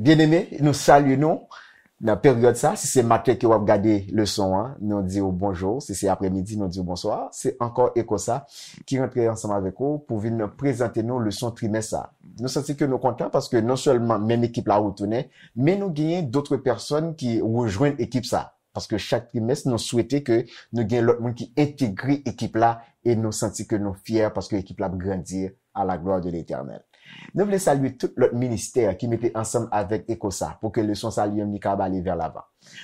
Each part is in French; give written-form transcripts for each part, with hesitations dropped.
Bien-aimés, nous saluons dans la période ça. Si c'est matin que vous regardez le son, hein, nous disons bonjour. Si c'est après-midi, nous disons bonsoir. C'est encore Ecosa qui rentre ensemble avec vous pour venir nous présenter nous le son trimestre ça. Nous sentons que nous sommes contents parce que non seulement même équipe là retourner, mais nous gagnons d'autres personnes qui rejoignent l'équipe ça. Parce que chaque trimestre, nous souhaitons que nous gagnons l'autre monde qui intègre l'équipe là et nous sentons que nous sommes fiers parce que l'équipe là va grandir à la gloire de l'Éternel. Nous voulons saluer tout notre ministère qui mettait ensemble avec Ecosa pour que le son salut ni aller vers l'avant.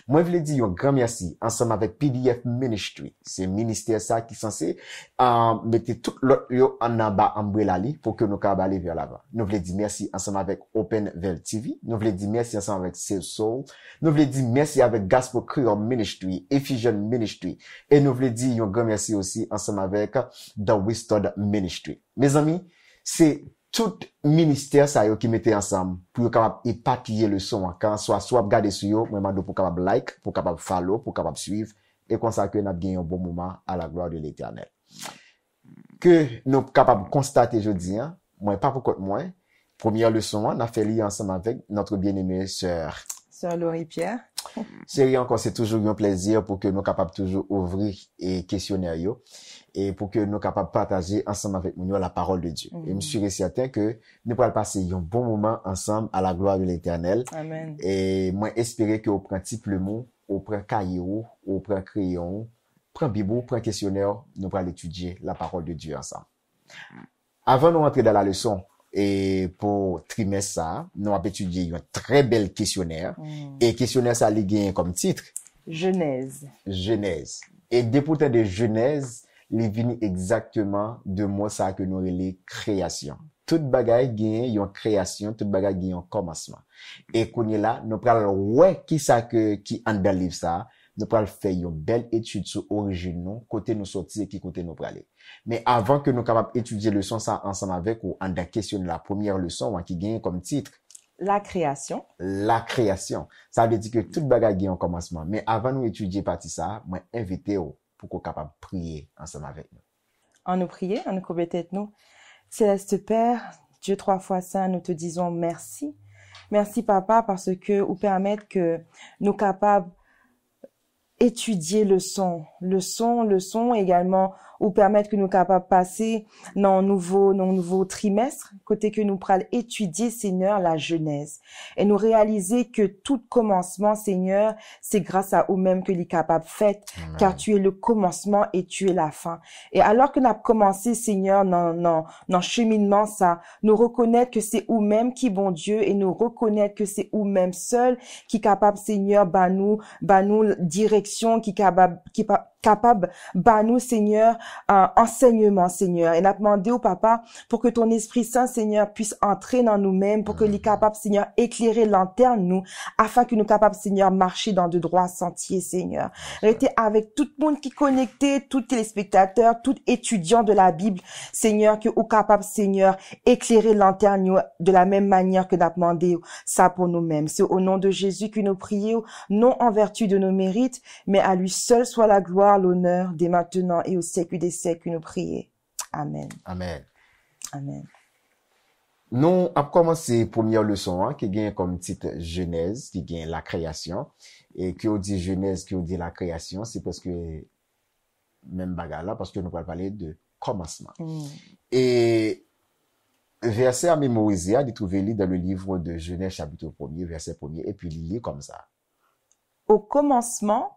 Moi, je voulais dire un grand merci ensemble avec PDF Ministry. C'est ministère ça qui est censé mettre tout l'autre en bas umbrella pour que nous aller vers l'avant. Nous voulons dire merci ensemble avec Open Vel TV. Nous voulons dire merci ensemble avec Save Soul. Nous voulons dire merci avec Gospel Creole Ministry, Ephesian Ministry. Et nous voulons dire un grand merci aussi ensemble avec The Wisdom Ministry. Mes amis, c'est tout ministère ça yo qui mettait ensemble pour capable éparpiller le son quand soit regarder sur yo moi pour capable like pour capable follow pour capable suivre et comme ça que n'a gagné un bon moment à la gloire de l'Éternel que nous capable constater aujourd'hui hein moi pas pour contre moi première leçon on a fait lire ensemble avec notre bien-aimée sœur Laurie Pierre. C'est encore c'est toujours un plaisir pour que nous capable toujours ouvrir et questionnaire yo et pour que nous capables partager ensemble avec nous la parole de Dieu. Et je suis certain que nous pourrons passer un bon moment ensemble à la gloire de l'Éternel. Amen. Et moi espérer que vous prenez type le mot, vous prenez cahier, vous prenez crayon, prenez Bible, prenez questionnaire, nous pourrons étudier la parole de Dieu ensemble. Avant de rentrer dans la leçon et pour trimestre ça, nous avons étudié un très bel questionnaire et questionnaire ça lié comme titre Genèse. Genèse. Et depuis de Genèse les vini exactement de moi ça que nous relais création. Toute bagaille gagne yon création, toute bagaille gagne un commencement. Et qu'on est là, nous pral ouais qui ça que qui en dans livre ça, nous pral faire une belle étude sur origine nous, côté nous sortir et qui côté nous praler. Mais avant que nous capable étudier le son ça ensemble avec ou en questionner la première leçon qui gagne comme titre la création. La création. Ça veut dire que toute bagaille gagne un commencement. Mais avant nous étudier partie ça, moi inviter pour qu'on capable prier ensemble avec nous. En nous prier, en nous courber tête nous. Céleste Père, Dieu trois fois saint, nous te disons merci. Merci papa parce que vous permettez que nous capables étudier le son également ou permettre que nous capables passer dans nouveau trimestre côté que nous pral étudier Seigneur la Genèse et nous réaliser que tout commencement Seigneur c'est grâce à vous-même que les capables fait car tu es le commencement et tu es la fin et alors que nous avons commencé Seigneur dans cheminement ça nous reconnaître que c'est vous-même qui bon Dieu et nous reconnaître que c'est vous-même seul qui capable Seigneur ba nous direction qui capable bah nous Seigneur enseignement Seigneur et n'a demandé au papa pour que ton Esprit Saint Seigneur puisse entrer dans nous-mêmes pour que les capables Seigneur éclairer lanterne nous afin que nous capables Seigneur marcher dans de droits sentiers Seigneur. Restez avec tout le monde qui est connecté, tout téléspectateur, tout étudiant de la Bible Seigneur que au capable Seigneur éclairer lanterne de la même manière que n'a demandé ça pour nous-mêmes. C'est au nom de Jésus que nous prions, non en vertu de nos mérites, mais à lui seul soit la gloire, l'honneur, dès maintenant et au siècle des siècles, nous prions. Amen. Amen. Amen. Nous avons commencé première leçon qui gagne comme titre Genèse, qui gagne la création. Et qui on dit Genèse, qui on dit la création, c'est parce que même bagarre là, parce que nous allons parler de commencement. Et verset à mémoriser, il trouver dans le livre de Genèse chapitre 1er, verset 1er, et puis il lit comme ça. Au commencement,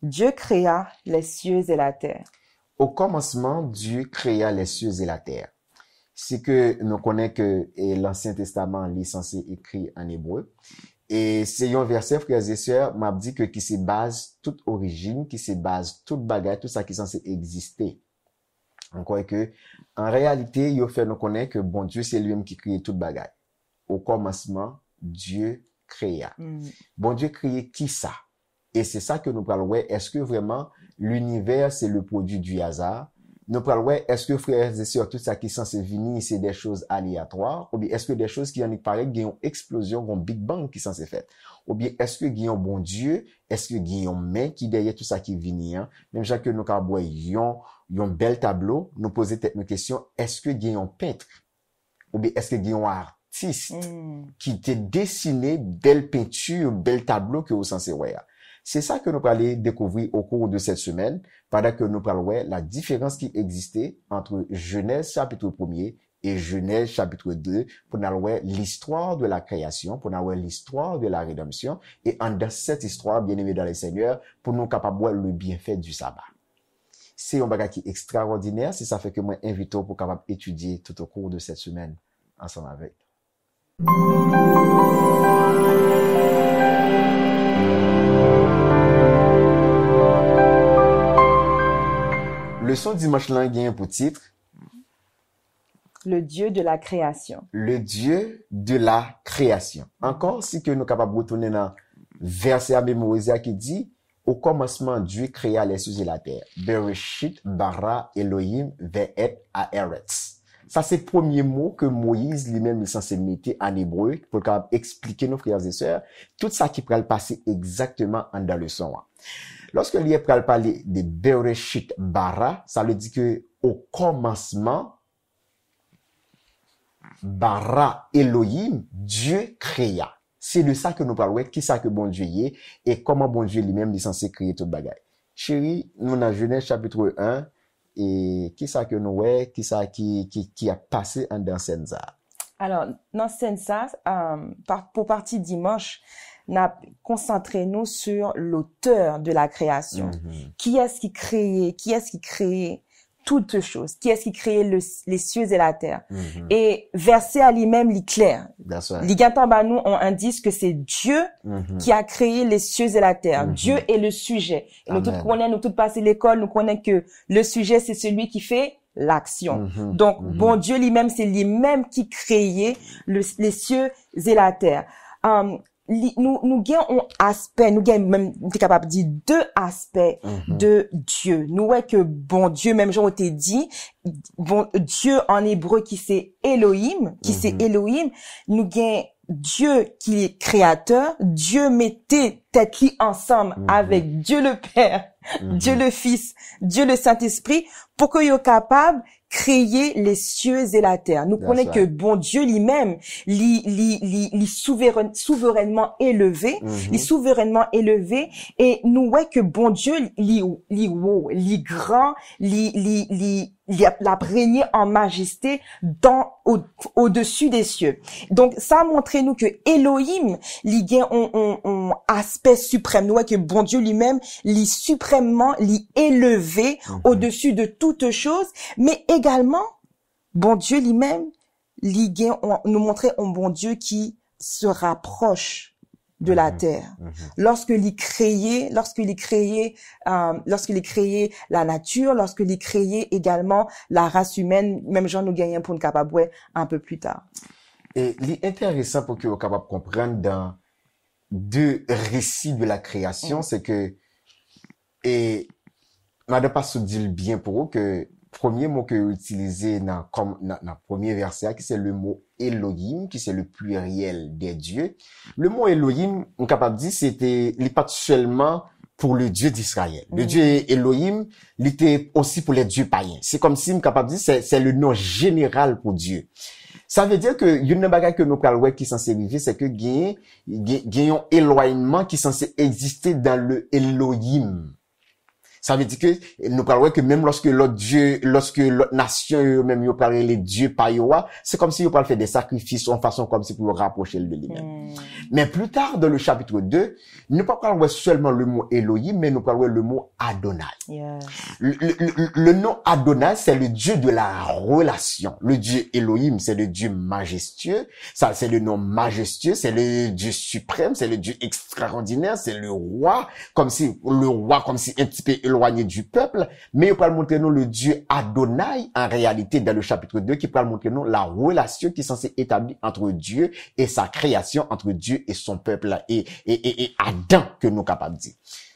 Dieu créa les cieux et la terre. Au commencement, Dieu créa les cieux et la terre. C'est que nous connaissons que l'Ancien Testament est censé écrit en hébreu. Et c'est un verset, frères et sœurs, m'a dit que qui se base toute origine, qui se base toute bagaille, tout ça qui est censé exister. On croit que, en réalité, il fait nous connaître que bon Dieu, c'est lui-même qui crée toute bagaille. Au commencement, Dieu créa. Bon Dieu créé qui ça? Et c'est ça que nous parlons. Ouais, est-ce que vraiment l'univers c'est le produit du hasard? Nous parlons. Ouais, est-ce que frères et sœurs tout ça qui est censé venir c'est des choses aléatoires? Ou bien est-ce que des choses qui en paraît qu'il y a une explosion, un Big Bang qui est censé faire? Ou bien est-ce que il y a un bon Dieu? Est-ce que il y a une main qui derrière tout ça qui vient? Même genre que nous avons un bel tableau, nous poser peut-être une question. Est-ce que il y a un peintre? Ou bien est-ce que il y a un artiste qui te dessiné belle peinture, bel tableau que vous censé voir. C'est ça que nous allons découvrir au cours de cette semaine, pendant que nous parlons la différence qui existait entre Genèse chapitre 1er et Genèse chapitre 2, pour nous voir l'histoire de la création, pour nous voir l'histoire de la rédemption, et en dans cette histoire, bien aimé dans le Seigneur, pour nous capables de voir le bienfait du sabbat. C'est un bagage qui est extraordinaire, c'est ça fait que moi invite pour capable étudier tout au cours de cette semaine ensemble avec. Leçon dimanche là gagne pour titre le Dieu de la création. Le Dieu de la création. Encore si que nous capables de retourner dans verset à mémoriser qui dit au commencement Dieu créa les cieux et la terre. Bereshit bara Elohim ve'et haaretz. Ça c'est le premier mot que Moïse lui-même est censé mettre en hébreu pour capable expliquer nos frères et sœurs tout ça qui pourrait le passer exactement en dans le son. Lorsque l'IA pourrait parler de Bereshit bara, ça veut dire que au commencement bara Elohim, Dieu créa. C'est de ça que nous parlons, qui ça que bon Dieu y est, et comment bon Dieu lui-même est censé créer tout bagaille. Chérie, nous dans Genèse chapitre 1, et qui ça que nous ouais, qui ça qui a passé en dans scène ça. Alors, dans scène ça, pour partie dimanche, n'a concentré nous sur l'auteur de la création. Qui est-ce qui créait toutes choses? Qui est-ce qui créait les cieux et la terre? Et verset à lui-même, il clair. L'Igantan nous on indique que c'est Dieu qui a créé les cieux et la terre. Dieu est le sujet. Et nous tous connaissons, nous tous passé l'école, nous connaissons que le sujet c'est celui qui fait l'action. Donc, bon Dieu lui-même, c'est lui-même qui créait les cieux et la terre. Nous gagnons un aspect, nous gagnons même, t'es capable de dire deux aspects de Dieu. Nous voyons que bon Dieu, même j'en ai dit, bon Dieu en hébreu qui c'est Elohim, nous gagnons Dieu qui est créateur, Dieu mettait tête qui ensemble avec Dieu le Père, Dieu le Fils, Dieu le Saint-Esprit, pour que soient capable créer les cieux et la terre. Nous connaissons que bon Dieu lui-même, souverainement élevé, et nous voyons que bon Dieu, li grand, l'a régné en majesté au-dessus des cieux. Donc, ça montre nous que Elohim, li gagne un aspect suprême. Nous voyons que bon Dieu lui-même, li suprêmement, li élevé au-dessus de toutes choses, mais également, bon Dieu lui-même, li gagne, nous montrait un bon Dieu qui se rapproche de la terre. Lorsqu'il créait la nature, lorsqu'il créait également la race humaine, même Jean nous gagnons pour nous capable un peu plus tard. Et l'intéressant pour que vous capable comprendre dans deux récits de la création, c'est que, et, madame pas se dit bien pour vous que, premier mot que vous utilisez dans premier verset, qui c'est le mot Elohim, qui c'est le pluriel des dieux. Le mot Elohim, on est capable de dire, c'était, il n'est pas seulement pour le Dieu d'Israël. Le Dieu Elohim, il était aussi pour les dieux païens. C'est comme si on est capable de dire, c'est le nom général pour Dieu. Ça veut dire que, une bagage que nous parlons qui est censé arriver, c'est que il y a un éloignement qui est censé exister dans le Elohim. Ça veut dire que nous parlons que même lorsque l'autre nation, même ils parlent les dieux païois, c'est comme si ils parlent faire des sacrifices en façon comme si pour rapprocher de lui-même. Mais plus tard, dans le chapitre 2, nous ne parlons pas seulement le mot Elohim, mais nous parlons le mot Adonai. Le nom Adonai, c'est le Dieu de la relation. Le Dieu Elohim, c'est le Dieu majestueux. Ça, c'est le nom majestueux, c'est le Dieu suprême, c'est le Dieu extraordinaire, c'est le roi, comme si un petit peu éloigné du peuple, mais il peut montrer nous le Dieu Adonai, en réalité, dans le chapitre 2, qui peut montrer nous la relation qui est censée établir entre Dieu et sa création, entre Dieu et son peuple, et Adam, que nous sommes capables de dire.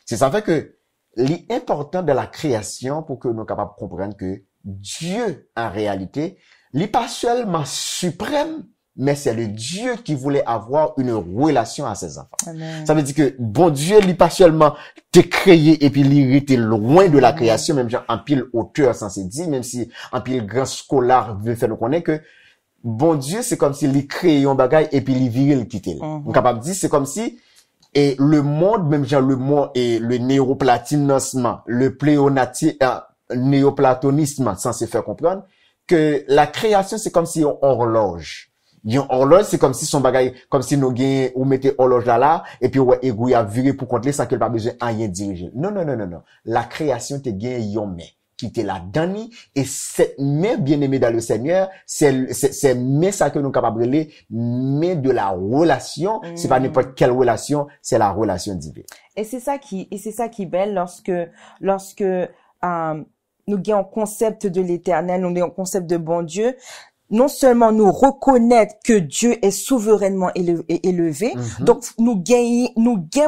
C'est ça fait que, l'important de la création, pour que nous sommes capables de comprendre que Dieu, en réalité, n'est pas seulement suprême, mais c'est le Dieu qui voulait avoir une relation à ses enfants. Amen. Ça veut dire que bon Dieu, il pas seulement te créé et puis il était loin de la création, même genre en pile auteur sans se dire, même si en pile grand scolaire veut faire nous connaître que bon Dieu, c'est comme s'il crée un bagage et puis il vire le quitter. On est capable de dire, c'est comme si, et le monde, même genre le monde et le néoplatonisme, le néoplatonisme, sans se faire comprendre, que la création, c'est comme si on horloge. Yon horloge, c'est comme si son bagage, comme si nous gagnons, ou mettez horloge là, et puis ouais, aiguille à virer pour contrôler sans qu'elle pas besoin de rien diriger. Non. La création te gagne yon main, qui te la donne, et cette main bien-aimée dans le Seigneur, c'est main ça que nous capables de main de la relation, c'est pas n'importe quelle relation, c'est la relation divine. Et c'est ça qui est belle lorsque, nous gagnons concept de l'éternel, nous gagnons concept de bon Dieu. Non seulement nous reconnaître que Dieu est souverainement élevé, donc nous gagnons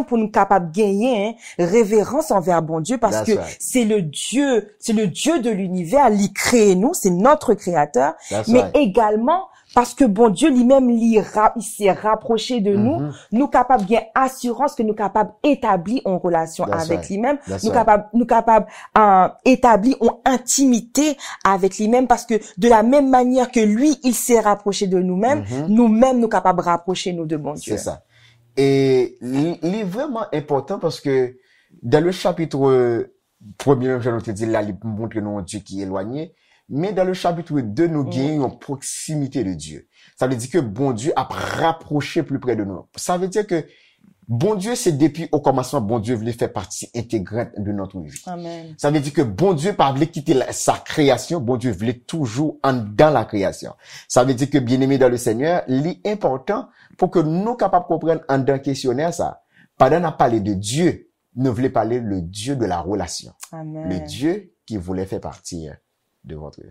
pour nous capables de gagner révérence envers bon Dieu parce que c'est le Dieu de l'univers, il crée nous, c'est notre créateur, mais également parce que bon Dieu lui-même il s'est rapproché de nous capables bien assurance que nous capables établir en relation avec lui-même, nous capables établir en intimité avec lui-même parce que de la même manière que lui il s'est rapproché de nous-mêmes, nous-mêmes nous capables de rapprocher nous de bon Dieu. C'est ça. Et il est vraiment important parce que dans le chapitre 1er, je te dis là, il montre nous un Dieu qui est éloigné. Mais dans le chapitre 2, nous gagnons une proximité de Dieu. Ça veut dire que bon Dieu a rapproché plus près de nous. Ça veut dire que bon Dieu, c'est depuis au commencement, bon Dieu voulait faire partie intégrante de notre vie. Amen. Ça veut dire que bon Dieu pas voulait quitter sa création, bon Dieu voulait toujours dans la création. Ça veut dire que bien-aimé dans le Seigneur, l'important pour que nous capables de comprendre en dans questionnaire ça. Pendant qu'on a parlé de Dieu, nous voulons parler le Dieu de la relation. Amen. Le Dieu qui voulait faire partie de votre vie.